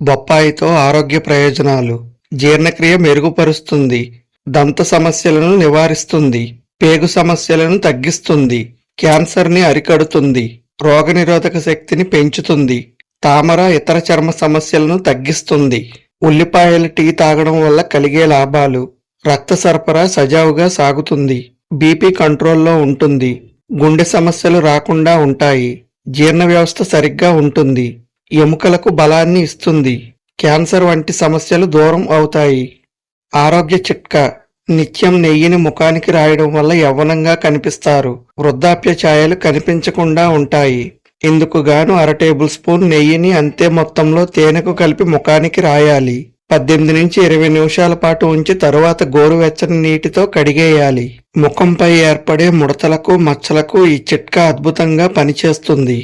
బొప్పాయితో ఆరోగ్య ప్రయోజనాలు. జీర్ణక్రియ మెరుగుపరుస్తుంది. దంత సమస్యలను నివారిస్తుంది. పేగు సమస్యలను తగ్గిస్తుంది. క్యాన్సర్ని అరికడుతుంది. రోగనిరోధక శక్తిని పెంచుతుంది. తామర ఇతర చర్మ సమస్యలను తగ్గిస్తుంది. ఉల్లిపాయల టీ తాగడం వల్ల కలిగే లాభాలు: రక్త సరఫరా సజావుగా సాగుతుంది. బీపీ కంట్రోల్లో ఉంటుంది. గుండె సమస్యలు రాకుండా ఉంటాయి. జీర్ణ వ్యవస్థ సరిగ్గా ఉంటుంది. ఎముకలకు బలాన్ని ఇస్తుంది. క్యాన్సర్ వంటి సమస్యలు దూరం అవుతాయి. ఆరోగ్య చిట్కా: నిత్యం నెయ్యిని ముఖానికి రాయడం వల్ల యవ్వనంగా కనిపిస్తారు. వృద్ధాప్య ఛాయలు కనిపించకుండా ఉంటాయి. ఇందుకు గాను 1/2 టేబుల్ స్పూన్ నెయ్యిని అంతే మొత్తంలో తేనెకు కలిపి ముఖానికి రాయాలి. 18 నుంచి 20 నిమిషాల పాటు ఉంచి తరువాత గోరువెచ్చని నీటితో కడిగేయాలి. ముఖంపై ఏర్పడే ముడతలకు, మచ్చలకు ఈ చిట్కా అద్భుతంగా పనిచేస్తుంది.